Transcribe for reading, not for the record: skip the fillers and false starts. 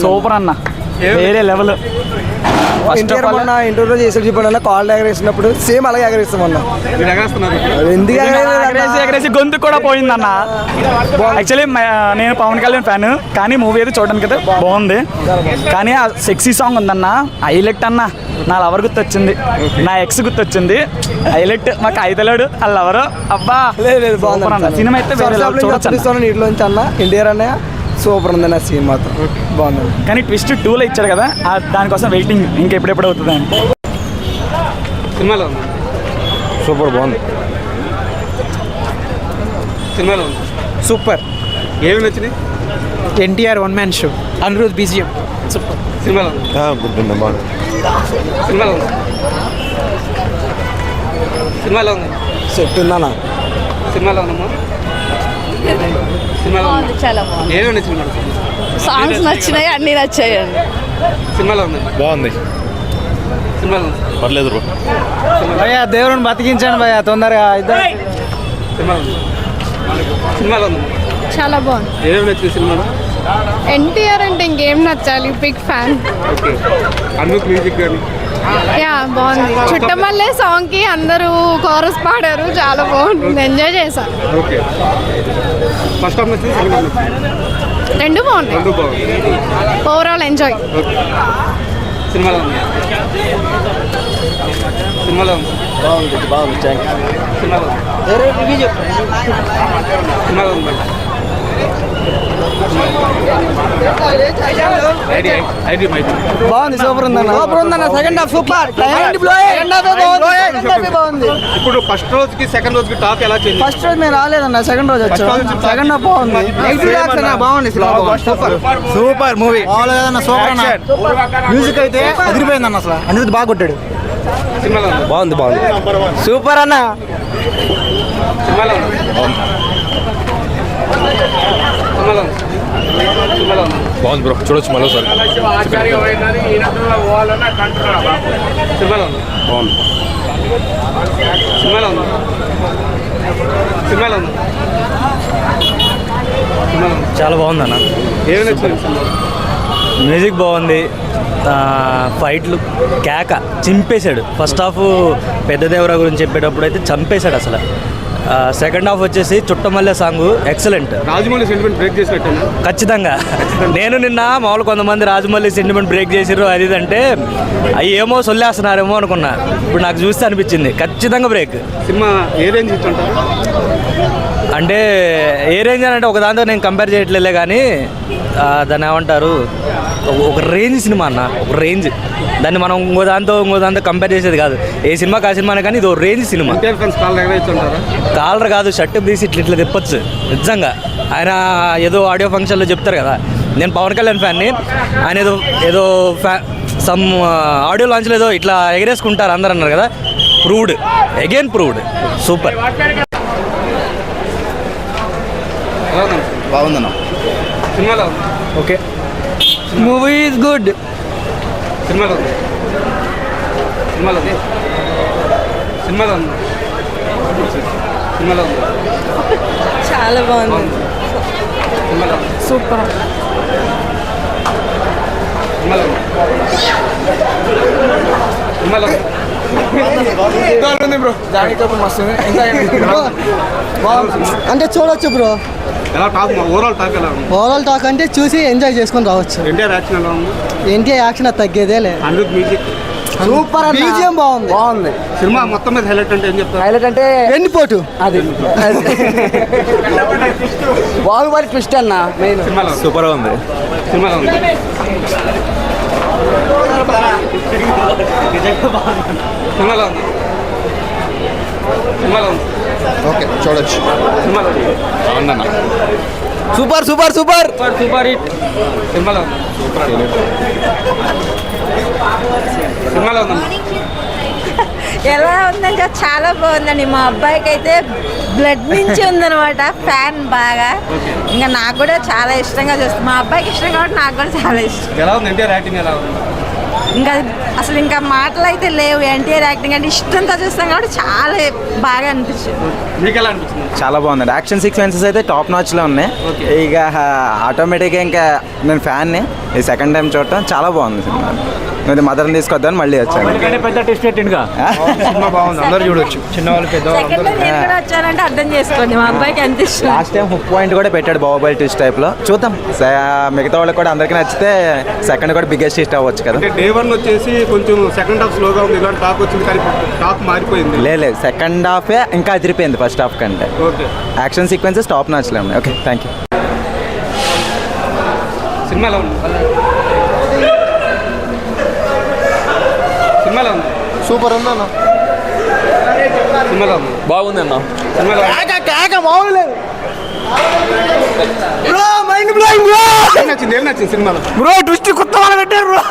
Super అన్న, వేరే level. ఇంటర్వ్యూలో చేసి చెప్పాను కాల్ ఎగరేసినప్పుడు సేమ్ అలాగే ఎగరేస్తామన్నా. ఎందుకు ఎగరేసి గొంతు కూడా పోయిందన్న. యాక్చువల్లీ నేను పవన్ కళ్యాణ్ ఫ్యాన్, కానీ మూవీ అయితే చూడడానికి అయితే బాగుంది. కానీ ఆ సెక్సీ సాంగ్ ఉందన్న, హైలైట్ అన్న. నా లవర్ గుర్తొచ్చింది, నా ఎక్స్ గుర్తొచ్చింది. హైలైట్ మాకు అయితలేడు ఆ లవరు. అబ్బా లేదు బాగుంది సినిమా అయితే నీటిలోంచి అన్న ఎన్టీఆర్ అన్నయ్య సూపర్ ఉంది నా సీన్ మాత్రం బాగుంది. కానీ ట్విస్ట్ 2లో ఇచ్చాడు కదా, దానికోసం వెయిటింగ్ ఇంకెప్పుడెప్పుడు అవుతుంది అని. సినిమాలో సూపర్ బాగుంది. సినిమాలో సూపర్. ఏమి నచ్చినాయి? NTR one man show, Anirudh BGM super. సినిమాలో గుర్తుంది బాగుంది. సినిమాలో ఉంది. సినిమాలో ఉంది. సెట్ ఉందన్న. సినిమాలో ఉందమ్మా. సినిమాలో ఉంది. చాలా బాగుంది. ఏమి నచ్చింది మేడం? సాంగ్స్ నచ్చినాయి, అన్ని నచ్చాయండి. సినిమాలో ఉంది. బాగుంది. సినిమాలో ఉంది. పర్లేదు బ్రో. భయ్యా దేవుడిని బతికించండి భయ్యా తొందరగా. సినిమాలో ఉంది. సినిమాలో ఉంది. చాలా బాగుంది. ఏమేమి నచ్చింది సినిమాలో? ఎన్టీఆర్ అంటే ఇంకేం నచ్చాలి, బిగ్ ఫ్యాన్. ఓకే. అన్నుకు మ్యూజిక్ కానీ యా బాగుంది. చుట్టమల్లే సాంగ్ కి అందరూ కోరస్ పాడారు, చాలా బాగుంటుంది, ఎంజాయ్ చేశాను. ఓకే. ఫస్ట్ హాఫ్ నచ్చింది, సెకండ్ హాఫ్ నచ్చింది? రెండు బాగున్నాయి, రెండు బాగుంది. Overall enjoy. ఓకే. సినిమాలో ఉంది. సినిమాలో ఉంది. బాగుంది సినిమాలో ఉంది. సినిమాలో ఉంది. బాగుంది. సూపర్ ఉందన్న. సూపర్ ఉందన్న. Second half super. బాగుంది. ఇప్పుడు ఫస్ట్ రోజుకి సెకండ్ రోజుకి టాక్ ఎలా చేంజ్? ఫస్ట్ రోజు మేము రాలేదన్న, సెకండ్ రోజు వచ్చాం. సెకండ్ హాఫ్ బాగుంది. బాగుంది. Super movie. సూపర్ అన్న. మ్యూజిక్ అయితే అదిరిపోయిందన్న. అసలు అనిరుద్ బాగా కొట్టాడు. సినిమాలో ఉంది. బాగుంది. సూపర్ అన్న. సినిమాలో ఉంది. సినిమాలో ఉంది. సినిమాలో ఉంది. బాగుంది బ్రో, చూడొచ్చు మరోసారి. సినిమాలో ఉంది. బాగుంది. సినిమాలో ఉంది. సినిమాలో ఉంది. సినిమాలో ఉంది. చాలా బాగుందన్న. ఏమి నచ్చింది సినిమాలో? మ్యూజిక్ బాగుంది, ఫైట్లు కేక చింపేశాడు. ఫస్ట్ హాఫ్ పెద్దదేవరా గురించి చెప్పేటప్పుడు అయితే చంపేశాడు అసలు. సెకండ్ హాఫ్ వచ్చేసి Chuttamalle song excellent. Rajamouli sentiment break చేసినట్టేనా? ఖచ్చితంగా. నేను నిన్న మామూలు కొంతమంది రాజమౌళి సెంటిమెంట్ బ్రేక్ చేసిర్రు అది అంటే అవి ఏమో సొల్లేస్తున్నారేమో అనుకున్నా. ఇప్పుడు నాకు చూస్తే అనిపించింది ఖచ్చితంగా బ్రేక్. సినిమా ఏ రేంజ్ ఇచ్చుంటారు? అంటే ఏ రేంజ్ అని అంటే ఒక దాంతో నేను కంపేర్ చేయట్లేలే, కానీ దాన్ని ఏమంటారు, ఒక రేంజ్ సినిమా అన్న, ఒక రేంజ్. దాన్ని మనం ఇంకో దాంతో కంపేర్ చేసేది కాదు. ఏ సినిమాకి ఆ సినిమానే, కానీ ఇది ఒక రేంజ్ సినిమా. కాలర్ కాదు, షర్ట్ తీసి ఇట్లా తిప్పచ్చు నిజంగా. ఆయన ఏదో ఆడియో ఫంక్షన్లో చెప్తారు కదా, నేను పవన్ కళ్యాణ్ ఫ్యాన్ని, ఆయన ఏదో సమ్ ఆడియో లాంచ్లో ఏదో ఇట్లా ఎగరేసుకుంటారు అందరు అన్నారు కదా, ప్రూవ్డ్, అగైన్ ప్రూవ్డ్. సూపర్. బాగుందన్న. సినిమాలో ఓకే. Movie is good. సినిమాలో ఉంది. సినిమాలో ఉంది. సినిమాలో ఉంది. సినిమాలో ఉంది. చాలా బాగుంది. సినిమాలో ఉంది. సూపర్. సినిమాలో ఉంది. సినిమాలో ఉంది. బ్రో అంటే చూడొచ్చు బ్రో. ఎలా టాక్, ఓవరాల్ టాక్ ఎలా ఉంది? ఓవరాల్ టాక్ అంటే చూసి ఎంజాయ్ చేసుకొని రావచ్చు. ఎన్టీఆర్ యాక్షన్ ఎలా ఉంది? ఎన్టీఆర్ యాక్షన్ తగ్గేదే లేదు. Anirudh music super. బీజిఎం బాగుంది. సినిమా మొత్తం మీద హైలైట్ అంటే ఏం చెప్తారు? హైలైట్ అంటే వెన్నుపోటు, అది బాహుబలి ట్విస్ట్ అన్న మెయిన్. సినిమాలో ఉంది. సూపర్గా ఉంది. సినిమాలో ఉంది. సినిమాలో ఉంది. సినిమాలో ఉంది. ఓకే, చూడొచ్చు. సినిమాలో ఉంది. బాగుందన్న. Super super super super hit. సినిమాలో ఉంది. సినిమాలో ఉంది. ఎలా ఉందంటే చాలా బాగుందండి. మా అబ్బాయికి అయితే బ్లడ్ నుంచి ఉందనమాట, ఫ్యాన్ బాగా. ఇంకా నాకు కూడా చాలా ఇష్టంగా చూస్తాను. మా అబ్బాయికి ఇష్టం కాబట్టి నాకు కూడా చాలా ఇష్టం. ఎలా ఉంది? ఎన్టీఆర్ యాక్టింగ్ ఎలా ఉంది? ఇంకా అసలు ఇంకా మాటలు అయితే లేవు. ఎన్టీఆర్ యాక్టింగ్ అంటే ఇష్టంతో చూస్తాం కాబట్టి చాలా బాగా అనిపించింది. మీకు ఎలా అనిపించింది? చాలా బాగుందండి. యాక్షన్ సీక్వెన్సెస్ అయితే టాప్ నాచ్లో ఉన్నాయి. ఇక ఆటోమేటిక్గా ఇంకా నేను ఫ్యాన్ని ఈ సెకండ్ టైం చూడటం చాలా బాగుంది సినిమా. నేను మదర్ని తీసుకొద్దామని మళ్ళీ వచ్చాను. పెద్ద టెస్ట్ పెట్టింగా సినిమా బాగుంది, అందరూ చూడొచ్చు, చిన్నవాళ్ళు పెద్దవాళ్ళు. సెకండ్ నేను కూడా వచ్చానంటే అర్థం చేసుకోండి, మా అబ్బాయికి ఎంత ఇష్టం. లాస్ట్ టైం హుక్ పాయింట్ కూడా పెట్టాడు బాహుబలి ట్విస్ట్ టైప్లో. చూద్దాం మిగతా వాళ్ళకి కూడా అందరికీ నచ్చితే సెకండ్ కూడా బిగ్గెస్ట్ హిట్ అవ్వచ్చు కదా. అంటే డే 1 వచ్చేసి కొంచెం సెకండ్ హాఫ్ స్లోగా ఉంది, ఇలాంటి టాక్ వచ్చింది కానీ టాక్ మారిపోయింది. లేదు సెకండ్ హాఫే ఇంకా అదిరిపోయింది ఫస్ట్ హాఫ్ కంటే. ఓకే, యాక్షన్ సీక్వెన్సెస్ టాప్ నాచ్లో ఉన్నాయి. Okay, thank you. సినిమా ఎలా ఉంది? సినిమా ఎలా ఉంది? సూపర్ ఉందన్న. సినిమా ఎలా ఉంది? బాగుంది అన్న. సినిమా ఎలా ఉంది? ఏం నచ్చింది సినిమాలో? బ్రో ట్విస్ట్ కొత్త వాళ్ళు పెట్టారు బ్రో.